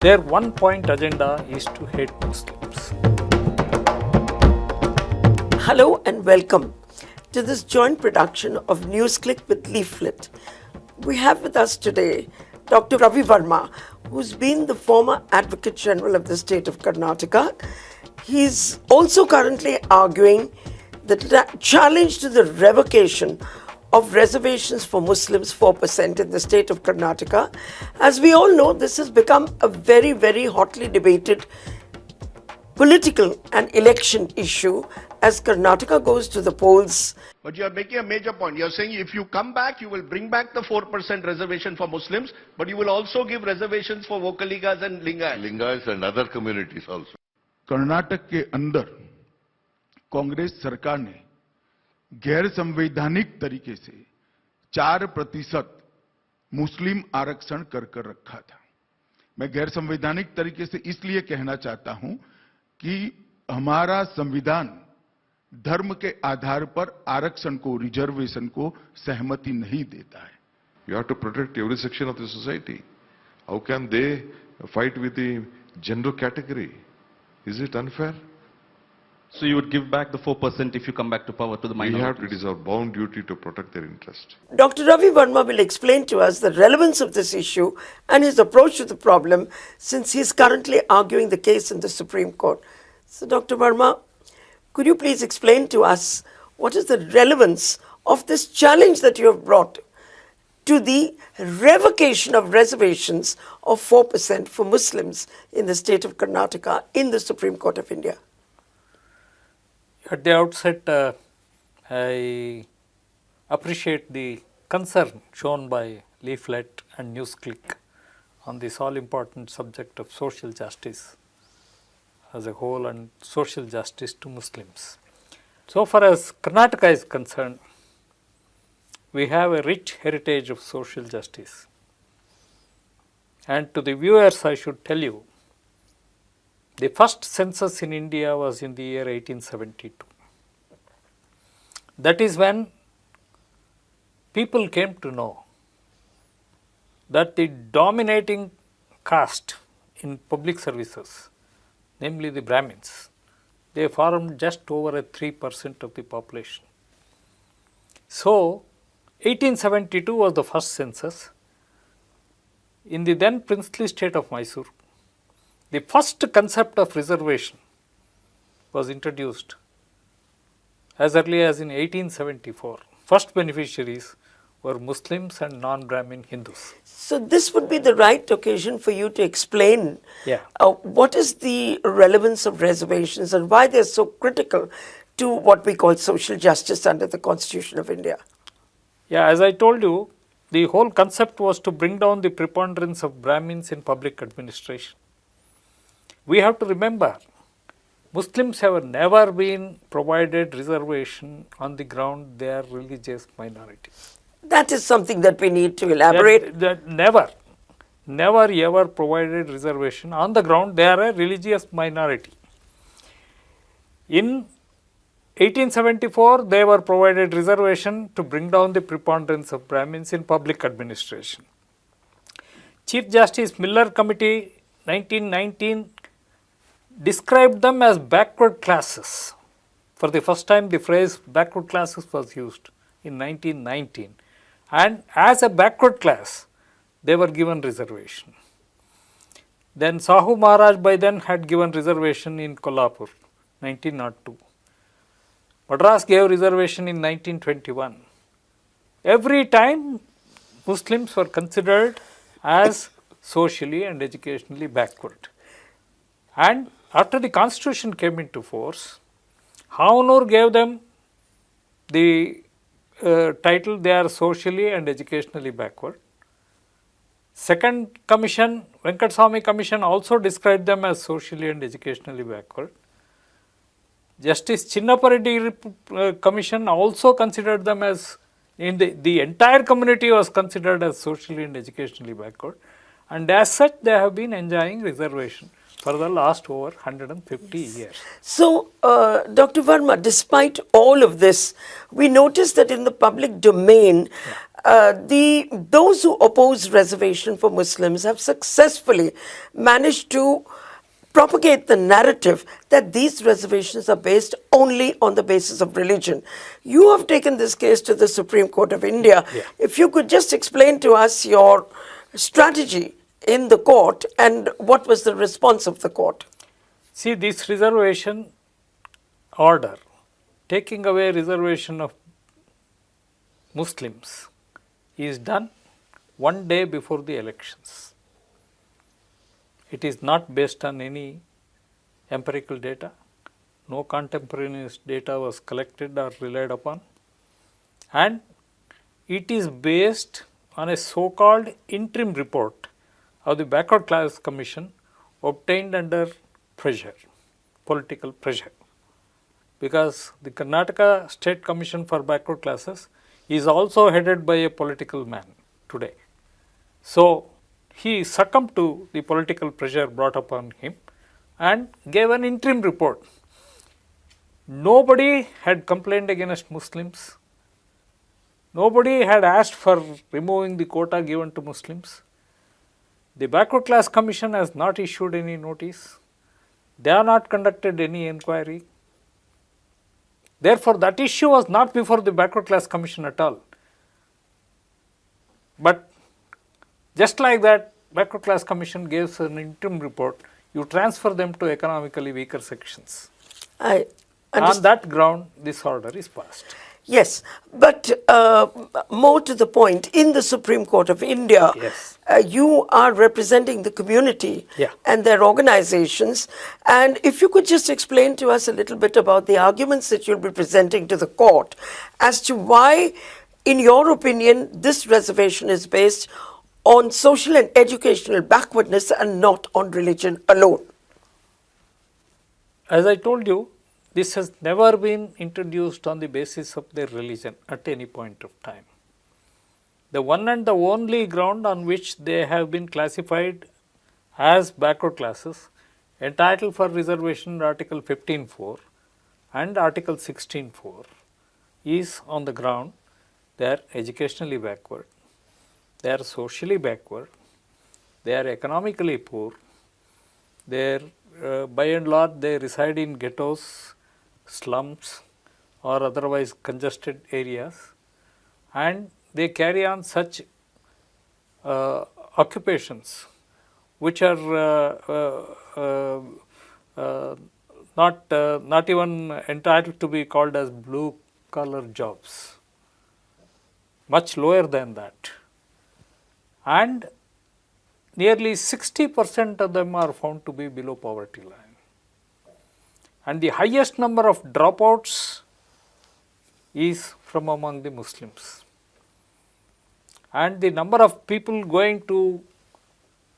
Their one point agenda is to hate Muslims. Hello and welcome to this joint production of NewsClick with Leaflet. We have with us today Dr. Ravivarma, who's been the former Advocate General of the state of Karnataka. He's also currently arguing the challenge to the revocation of reservations for Muslims 4% in the state of Karnataka. As we all know, this has become a very, very hotly debated political and election issue as Karnataka goes to the polls. But you are making a major point. You are saying if you come back, you will bring back the 4% reservation for Muslims, but you will also give reservations for Vokaligas and Lingayas and other communities also. Karnataka के अंदर कांग्रेस सरकार ने गैर संवैधानिक तरीके से 4% मुस्लिम आरक्षण कर रखा था। मैं गैर संवैधानिक तरीके से इसलिए कहना चाहता हूं कि हमारा संविधान धर्म के आधार पर आरक्षण को, रिजर्वेशन को सहमति नहीं देता है। You have to protect every section of the society. How can they fight with the general category? Is it unfair? So you would give back the 4% if you come back to power to the minorities? It is our bound duty to protect their interest. Dr. Ravivarma will explain to us the relevance of this issue and his approach to the problem, since he is currently arguing the case in the Supreme Court. So, Dr. Verma, could you please explain to us what is the relevance of this challenge that you have brought to the revocation of reservations of 4% for Muslims in the state of Karnataka in the Supreme Court of India? At the outset, I appreciate the concern shown by Leaflet and NewsClick on this all-important subject of social justice as a whole and social justice to Muslims. So far as Karnataka is concerned, we have a rich heritage of social justice. And to the viewers, I should tell you, the first census in India was in the year 1872. That is when people came to know that the dominating caste in public services, namely the Brahmins, they formed just over a 3% of the population. So, 1872 was the first census. In the then princely state of Mysore, the first concept of reservation was introduced as early as in 1874. First beneficiaries were Muslims and non-Brahmin Hindus. So this would be the right occasion for you to explain what is the relevance of reservations and why they're so critical to what we call social justice under the Constitution of India. Yeah, as I told you, the whole concept was to bring down the preponderance of Brahmins in public administration. We have to remember, Muslims have never been provided reservation on the ground they are religious minority. That is something that we need to elaborate. Never ever provided reservation on the ground they are a religious minority. In 1874, they were provided reservation to bring down the preponderance of Brahmins in public administration. Chief Justice Miller Committee 1919 described them as backward classes. For the first time, the phrase backward classes was used in 1919. And as a backward class, they were given reservation. Then Sahu Maharaj by then had given reservation in Kolhapur, 1902. Madras gave reservation in 1921. Every time Muslims were considered as socially and educationally backward. And after the constitution came into force, Havanur gave them the title they are socially and educationally backward. Second commission, Venkateswamy Commission also described them as socially and educationally backward. Justice Chinnapareddy Commission also considered them as, in the entire community was considered as socially and educationally backward, and as such they have been enjoying reservation for the last over 150 years. So, Dr. Verma, despite all of this, we notice that in the public domain, those who oppose reservation for Muslims have successfully managed to propagate the narrative that these reservations are based only on the basis of religion. You have taken this case to the Supreme Court of India. Yeah. If you could just explain to us your strategy in the court and what was the response of the court. See, this reservation order, taking away reservation of Muslims, is done one day before the elections. It is not based on any empirical data. No contemporaneous data was collected or relied upon. And it is based on a so-called interim report of the Backward Class Commission obtained under pressure, political pressure. Because the Karnataka State Commission for Backward Classes is also headed by a political man today. So, he succumbed to the political pressure brought upon him and gave an interim report. Nobody had complained against Muslims. Nobody had asked for removing the quota given to Muslims. The Backward Class Commission has not issued any notice. They have not conducted any inquiry. Therefore, that issue was not before the Backward Class Commission at all. But just like that, Backward Class Commission gives an interim report, you transfer them to economically weaker sections. I On that ground, this order is passed. Yes, but more to the point, in the Supreme Court of India, Yes. You are representing the community Yeah. and their organizations. And if you could just explain to us a little bit about the arguments that you'll be presenting to the court as to why, in your opinion, this reservation is based on social and educational backwardness and not on religion alone. As I told you, this has never been introduced on the basis of their religion at any point of time. The one and the only ground on which they have been classified as backward classes, entitled for reservation under Article 15.4 and Article 16.4, is on the ground they are educationally backward, they are socially backward, they are economically poor, they are, by and large, they reside in ghettos, slums or otherwise congested areas, and they carry on such occupations which are not even entitled to be called as blue collar jobs, much lower than that. And nearly 60% of them are found to be below poverty line. And the highest number of dropouts is from among the Muslims. And the number of people going to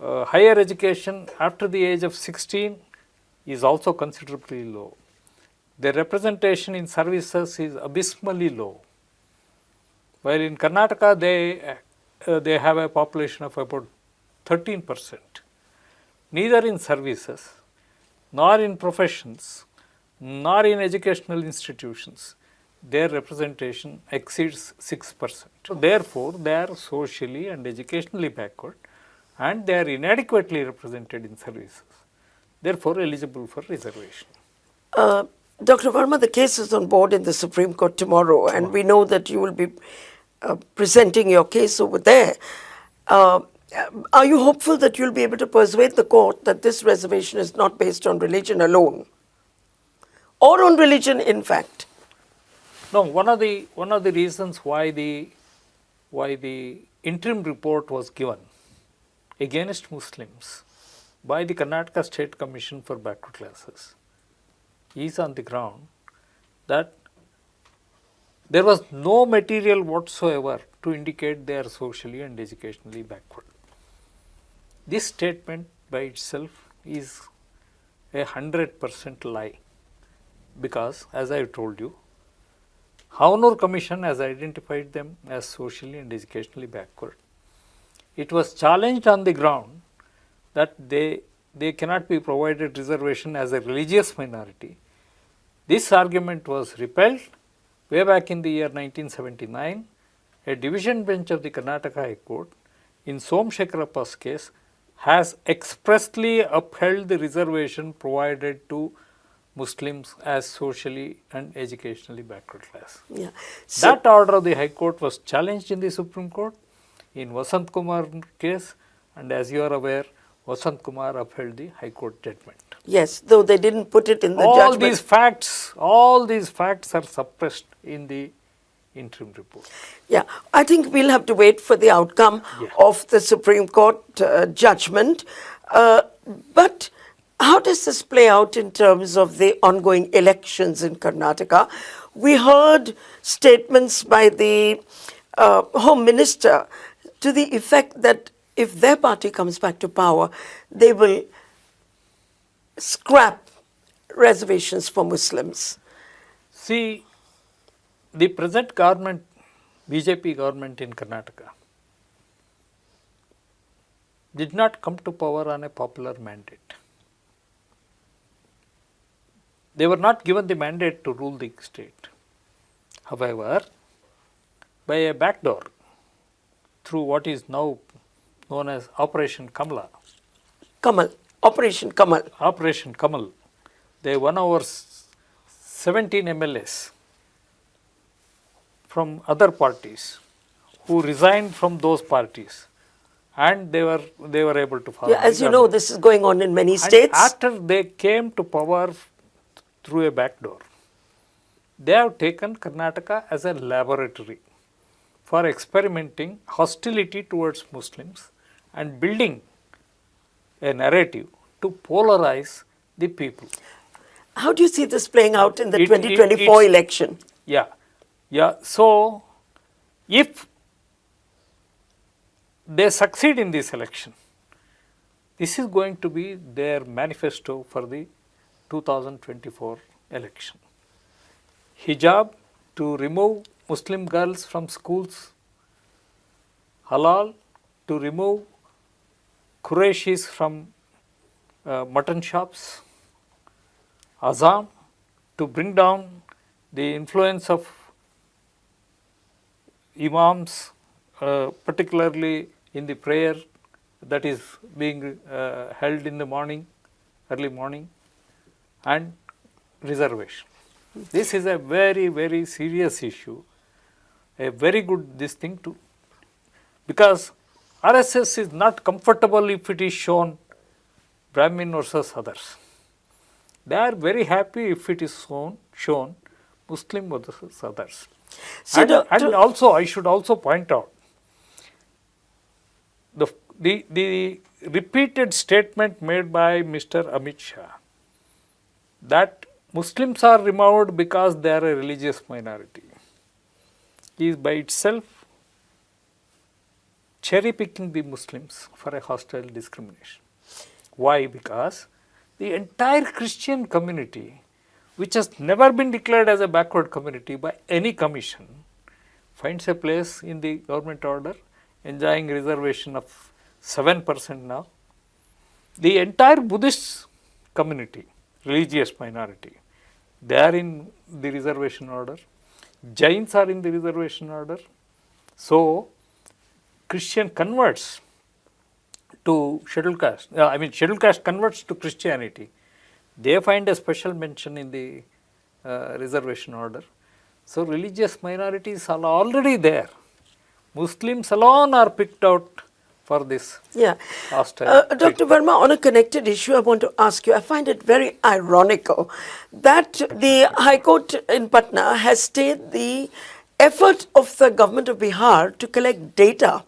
higher education after the age of 16 is also considerably low. Their representation in services is abysmally low. While in Karnataka they have a population of about 13%. Neither in services, nor in professions, nor in educational institutions, their representation exceeds 6%. So therefore, they are socially and educationally backward, and they are inadequately represented in services, therefore eligible for reservation. Dr. Verma, the case is on board in the Supreme Court tomorrow, and we know that you will be presenting your case over there. Are you hopeful that you'll be able to persuade the court that this reservation is not based on religion alone, or on religion, in fact? No, one of the reasons why the interim report was given against Muslims by the Karnataka State Commission for Backward Classes is on the ground that there was no material whatsoever to indicate they are socially and educationally backward. This statement by itself is a 100% lie, because as I have told you, Havanur Commission has identified them as socially and educationally backward. It was challenged on the ground that they they cannot be provided reservation as a religious minority. This argument was repelled way back in the year 1979. A division bench of the Karnataka High Court in Somshekarappa's case has expressly upheld the reservation provided to Muslims as socially and educationally backward class. Yeah. That order of the High Court was challenged in the Supreme Court in Vasant Kumar case, and as you are aware, Vasant Kumar upheld the High Court judgment. Yes, though they didn't put it in the All judgment. these facts are suppressed in the interim report. Yeah, I think we'll have to wait for the outcome of the Supreme Court judgment. But how does this play out in terms of the ongoing elections in Karnataka? We heard statements by the Home Minister to the effect that if their party comes back to power, they will scrap reservations for Muslims. See, the present government, BJP government in Karnataka, did not come to power on a popular mandate. They were not given the mandate to rule the state. However, by a backdoor, through what is now known as Operation Kamala, Operation Kamal. They won over 17 MLAs from other parties who resigned from those parties, and they were able to form. Yeah, as you know, this is going on in many states. And after they came to power through a backdoor, they have taken Karnataka as a laboratory for experimenting hostility towards Muslims and building a narrative to polarize the people. How do you see this playing out in the 2024 election? Yeah. So, if they succeed in this election, this is going to be their manifesto for the 2024 election. Hijab to remove Muslim girls from schools, halal to remove Qurayshis from mutton shops, azan to bring down the influence of imams, particularly in the prayer that is being held in the morning, early morning, and reservation. This is a very, very serious issue, a very good this thing to, because RSS is not comfortable if it is shown Brahmin versus others. They are very happy if it is shown Muslim versus others. So and also, I should also point out the repeated statement made by Mr. Amit Shah that Muslims are removed because they are a religious minority is by itself cherry picking the Muslims for a hostile discrimination. Why? Because the entire Christian community, which has never been declared as a backward community by any commission, finds a place in the government order, enjoying reservation of 7% now. The entire Buddhist community, religious minority, they are in the reservation order. Jains are in the reservation order. So, Christian converts to scheduled caste, scheduled caste converts to Christianity. They find a special mention in the reservation order. So, religious minorities are already there. Muslims alone are picked out for this. Yeah. Hostile Dr. Verma, on a connected issue, I want to ask you, I find it very ironical that the High Court in Patna has stayed the effort of the government of Bihar to collect data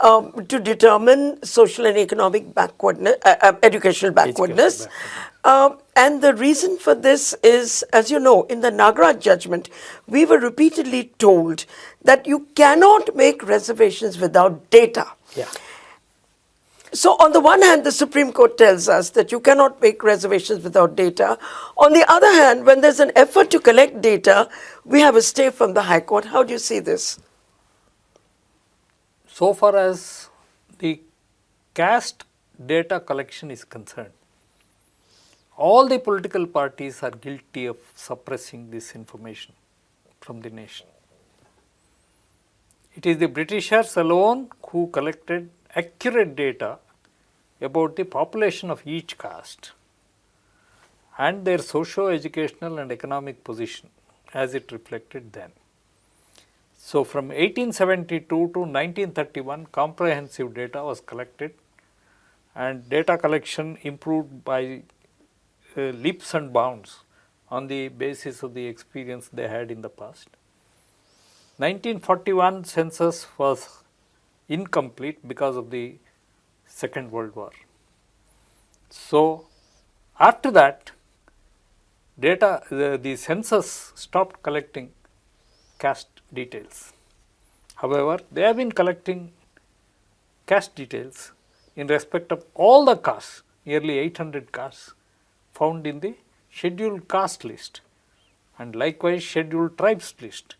to determine social and economic backwardness, educational backwardness. And the reason for this is, as you know, in the Nagaraj judgment, we were repeatedly told that you cannot make reservations without data. Yeah. So on the one hand, the Supreme Court tells us that you cannot make reservations without data. On the other hand, when there's an effort to collect data, we have a stay from the High Court. How do you see this? So far as the caste data collection is concerned, all the political parties are guilty of suppressing this information from the nation. It is the Britishers alone who collected accurate data about the population of each caste and their socio-educational and economic position as it reflected then. So, from 1872 to 1931, comprehensive data was collected and data collection improved by leaps and bounds on the basis of the experience they had in the past. 1941 census was incomplete because of the Second World War. So, after that, the census stopped collecting caste details. However, they have been collecting caste details in respect of all the castes, nearly 800 castes found in the scheduled caste list and likewise scheduled tribes list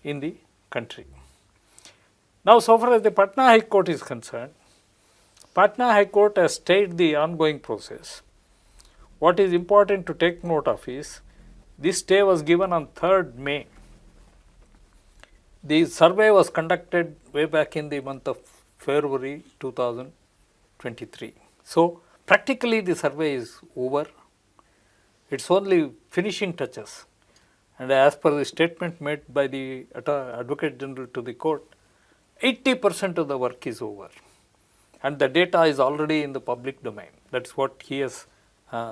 in the country. Now, so far as the Patna High Court is concerned, Patna High Court has stayed the ongoing process. What is important to take note of is, this stay was given on 3rd May. The survey was conducted way back in the month of February 2023. So, practically the survey is over. It is only finishing touches. And as per the statement made by the Advocate General to the court, 80% of the work is over. And the data is already in the public domain. That is what he has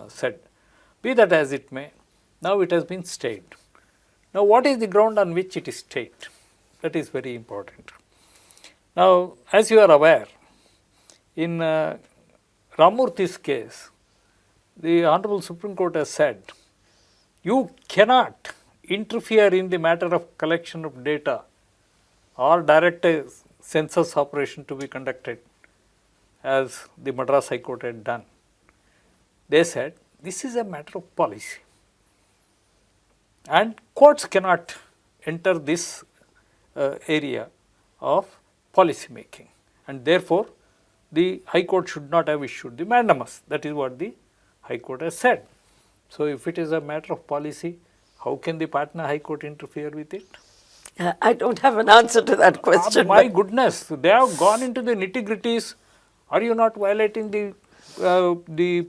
said. Be that as it may, now it has been stayed. Now, what is the ground on which it is stayed? That is very important. Now, as you are aware, in Ramurthy's case, the Honorable Supreme Court has said, you cannot interfere in the matter of collection of data or direct a census operation to be conducted as the Madras High Court had done. They said, this is a matter of policy and courts cannot enter this area of policy making, and therefore, the High Court should not have issued the mandamus. That is what the High Court has said. So, if it is a matter of policy, how can the Patna High Court interfere with it? I don't have an answer to that question. My goodness, they have gone into the nitty-gritties. Are you not violating the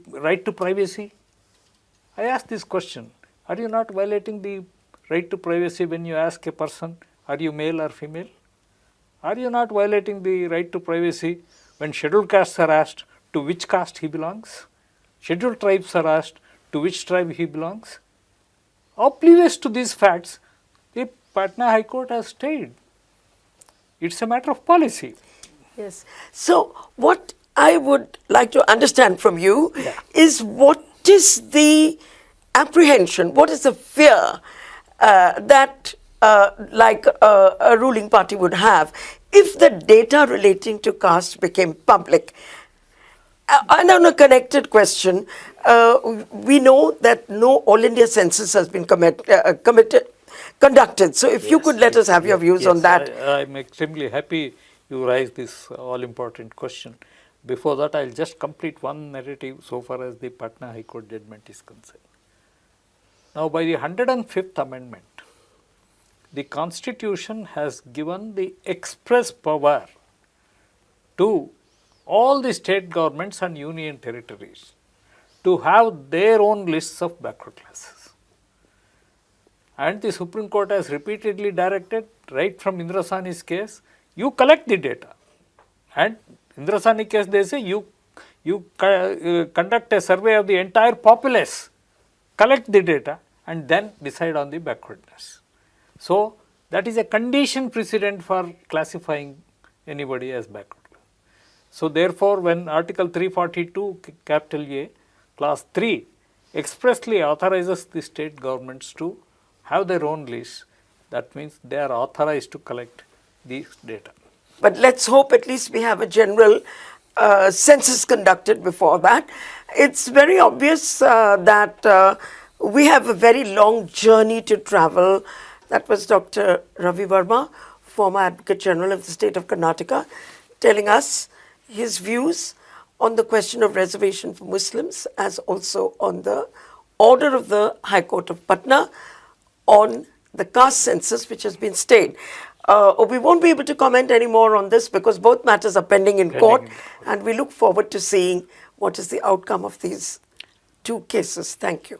right to privacy? I ask this question. Are you not violating the right to privacy when you ask a person, are you male or female? Are you not violating the right to privacy when scheduled castes are asked to which caste he belongs? Scheduled tribes are asked to which tribe he belongs? Oblivious to these facts, the Patna High Court has stayed. It's a matter of policy. Yes. So, what I would like to understand from you is, what is the apprehension, what is the fear that a ruling party would have if the data relating to caste became public? And on a connected question, we know that no All India census has been conducted. So, if you could let us have your views on that. I am extremely happy you raised this all-important question. Before that, I will just complete one narrative so far as the Patna High Court judgment is concerned. Now, by the 105th Amendment, the Constitution has given the express power to all the state governments and union territories to have their own lists of backward classes. And the Supreme Court has repeatedly directed, right from Indira Jaising's case, you collect the data. And Indira Jaising case, they say you conduct a survey of the entire populace, collect the data and then decide on the backwardness. So, that is a condition precedent for classifying anybody as backward. So, therefore, when Article 342 capital A clause 3 expressly authorizes the state governments to have their own list, that means they are authorized to collect these data. But let's hope at least we have a general census conducted before that. It's very obvious that we have a very long journey to travel. That was Dr. Ravivarma, former Advocate General of the state of Karnataka, telling us his views on the question of reservation for Muslims as also on the order of the High Court of Patna on the caste census which has been stayed. We won't be able to comment any more on this because both matters are pending in court, and we look forward to seeing what is the outcome of these two cases. Thank you.